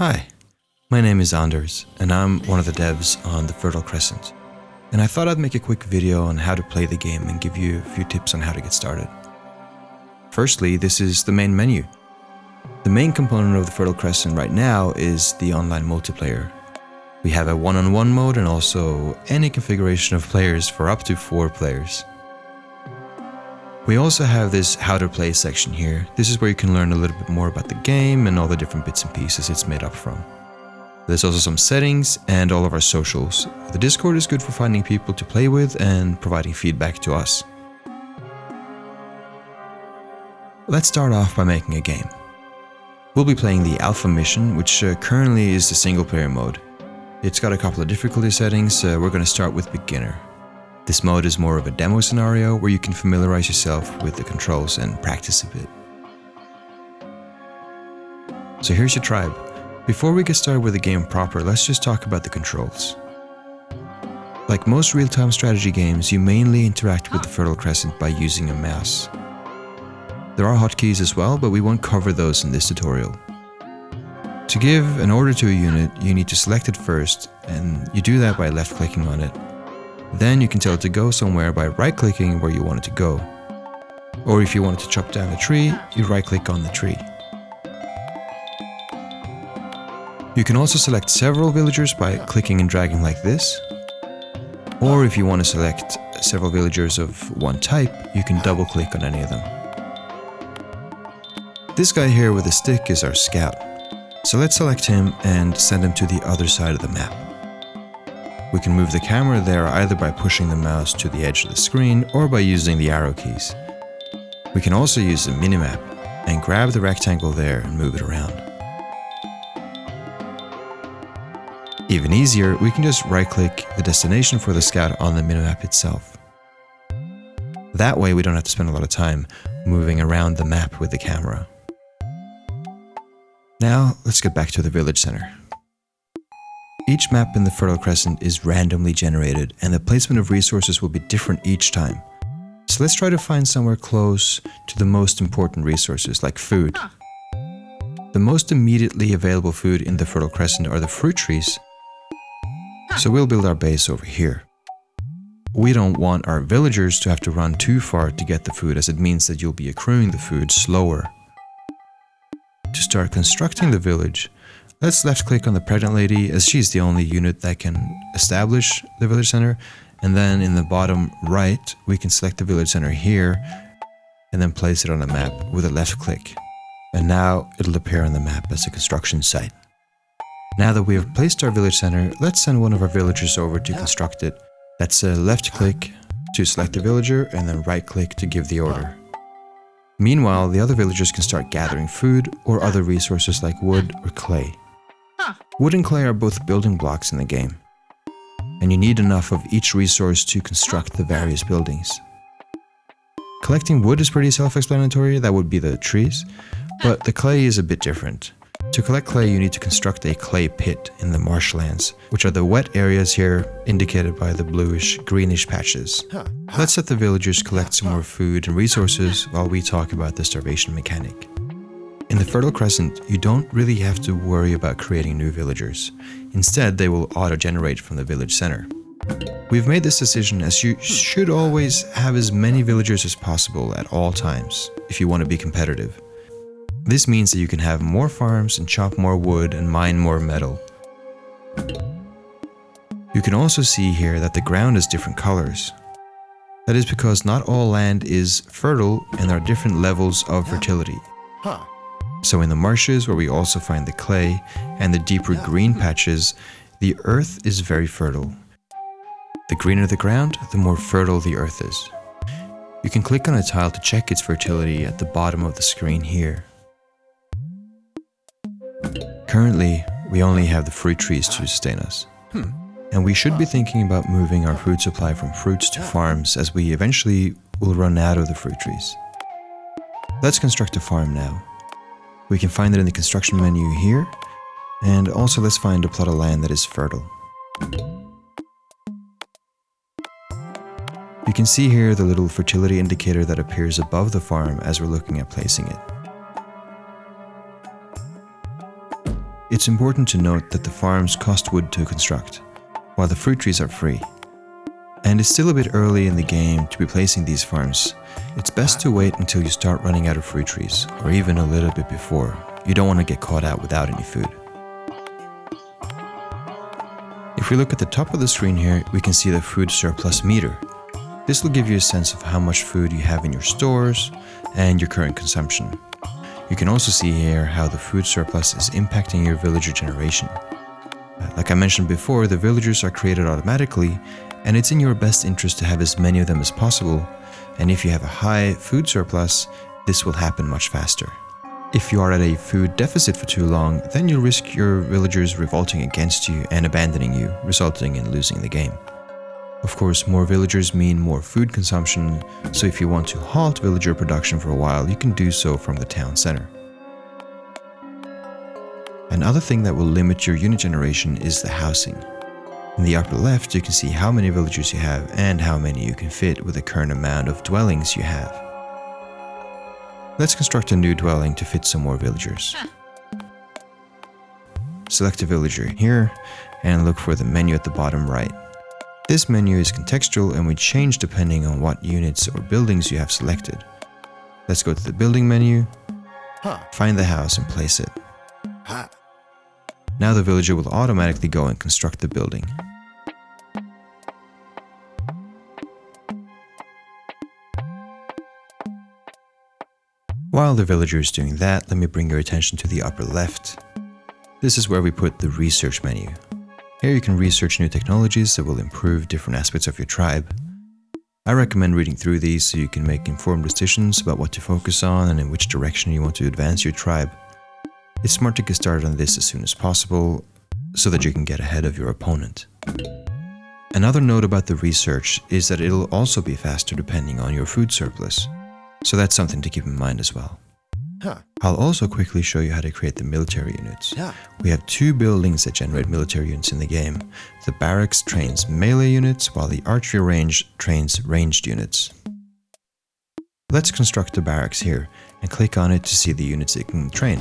Hi, my name is Anders, and I'm one of the devs on the Fertile Crescent. And I thought I'd make a quick video on how to play the game and give you a few tips on how to get started. Firstly, this is the main menu. The main component of the Fertile Crescent right now is the online multiplayer. We have a one-on-one mode and also any configuration of players for up to 4 players. We also have this how to play section here. This is where you can learn a little bit more about the game and all the different bits and pieces it's made up from. There's also some settings and all of our socials. The Discord is good for finding people to play with and providing feedback to us. Let's start off by making a game. We'll be playing the Alpha mission, which currently is the single player mode. It's got a couple of difficulty settings. We're going to start with beginner. This mode is more of a demo scenario where you can familiarize yourself with the controls and practice a bit. So here's your tribe. Before we get started with the game proper, let's just talk about the controls. Like most real-time strategy games, you mainly interact with the Fertile Crescent by using a mouse. There are hotkeys as well, but we won't cover those in this tutorial. To give an order to a unit, you need to select it first, and you do that by left-clicking on it. Then you can tell it to go somewhere by right-clicking where you want it to go. Or if you want it to chop down a tree, you right-click on the tree. You can also select several villagers by clicking and dragging like this. Or if you want to select several villagers of one type, you can double-click on any of them. This guy here with a stick is our scout. So let's select him and send him to the other side of the map. We can move the camera there either by pushing the mouse to the edge of the screen or by using the arrow keys. We can also use the minimap and grab the rectangle there and move it around. Even easier, we can just right-click the destination for the scout on the minimap itself. That way we don't have to spend a lot of time moving around the map with the camera. Now let's get back to the village center. Each map in the Fertile Crescent is randomly generated, and the placement of resources will be different each time. So let's try to find somewhere close to the most important resources, like food. The most immediately available food in the Fertile Crescent are the fruit trees, so we'll build our base over here. We don't want our villagers to have to run too far to get the food, as it means that you'll be accruing the food slower. To start constructing the village, let's left-click on the pregnant lady, as she's the only unit that can establish the village center, and then in the bottom right we can select the village center here and then place it on the map with a left click. And now it'll appear on the map as a construction site. Now that we have placed our village center, let's send one of our villagers over to construct it. That's a left click to select the villager and then right click to give the order. Meanwhile, the other villagers can start gathering food or other resources like wood or clay. Wood and clay are both building blocks in the game, and you need enough of each resource to construct the various buildings. Collecting wood is pretty self-explanatory, that would be the trees, but the clay is a bit different. To collect clay, you need to construct a clay pit in the marshlands, which are the wet areas here indicated by the bluish-greenish patches. Let's let the villagers collect some more food and resources while we talk about the starvation mechanic. In the Fertile Crescent, you don't really have to worry about creating new villagers. Instead, they will auto-generate from the village center. We've made this decision as you should always have as many villagers as possible at all times if you want to be competitive. This means that you can have more farms and chop more wood and mine more metal. You can also see here that the ground is different colors. That is because not all land is fertile and there are different levels of fertility. So in the marshes, where we also find the clay, and the deeper green patches, the earth is very fertile. The greener the ground, the more fertile the earth is. You can click on a tile to check its fertility at the bottom of the screen here. Currently, we only have the fruit trees to sustain us. And we should be thinking about moving our food supply from fruits to farms, as we eventually will run out of the fruit trees. Let's construct a farm now. We can find it in the construction menu here, and also let's find a plot of land that is fertile. You can see here the little fertility indicator that appears above the farm as we're looking at placing it. It's important to note that the farms cost wood to construct, while the fruit trees are free. And it's still a bit early in the game to be placing these farms. It's best to wait until you start running out of fruit trees, or even a little bit before. You don't want to get caught out without any food. If we look at the top of the screen here, we can see the food surplus meter. This will give you a sense of how much food you have in your stores and your current consumption. You can also see here how the food surplus is impacting your villager generation. Like I mentioned before, the villagers are created automatically, and it's in your best interest to have as many of them as possible. And if you have a high food surplus, this will happen much faster. If you are at a food deficit for too long, then you'll risk your villagers revolting against you and abandoning you, resulting in losing the game. Of course, more villagers mean more food consumption, so if you want to halt villager production for a while, you can do so from the town center. Another thing that will limit your unit generation is the housing. In the upper left, you can see how many villagers you have and how many you can fit with the current amount of dwellings you have. Let's construct a new dwelling to fit some more villagers. Select a villager here and look for the menu at the bottom right. This menu is contextual and will change depending on what units or buildings you have selected. Let's go to the building menu, find the house and place it. Now the villager will automatically go and construct the building. While the villager is doing that, let me bring your attention to the upper left. This is where we put the research menu. Here you can research new technologies that will improve different aspects of your tribe. I recommend reading through these so you can make informed decisions about what to focus on and in which direction you want to advance your tribe. It's smart to get started on this as soon as possible so that you can get ahead of your opponent. Another note about the research is that it'll also be faster depending on your food surplus, so that's something to keep in mind as well. I'll also quickly show you how to create the military units. We have two buildings that generate military units in the game. The barracks trains melee units, while the archery range trains ranged units. Let's construct the barracks here and click on it to see the units it can train.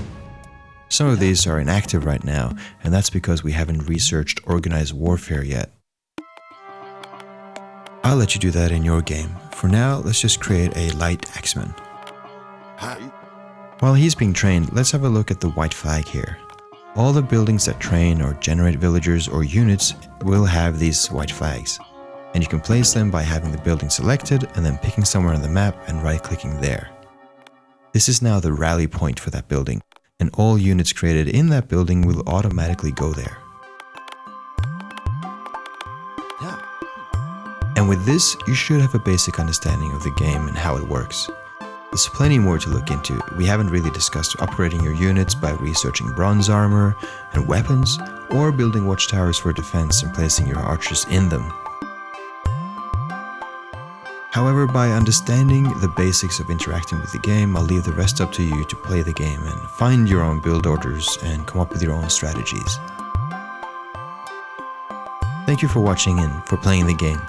Some of these are inactive right now, and that's because we haven't researched organized warfare yet. I'll let you do that in your game. For now, let's just create a light axeman. While he's being trained, let's have a look at the white flag here. All the buildings that train or generate villagers or units will have these white flags. And you can place them by having the building selected and then picking somewhere on the map and right-clicking there. This is now the rally point for that building, and all units created in that building will automatically go there. And with this, you should have a basic understanding of the game and how it works. There's plenty more to look into. We haven't really discussed upgrading your units by researching bronze armor and weapons, or building watchtowers for defense and placing your archers in them. However, by understanding the basics of interacting with the game, I'll leave the rest up to you to play the game and find your own build orders and come up with your own strategies. Thank you for watching and for playing the game.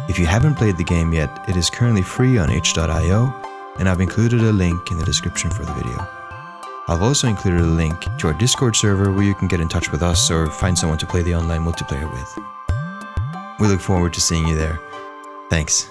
If you haven't played the game yet, it is currently free on itch.io, and I've included a link in the description for the video. I've also included a link to our Discord server where you can get in touch with us or find someone to play the online multiplayer with. We look forward to seeing you there. Thanks.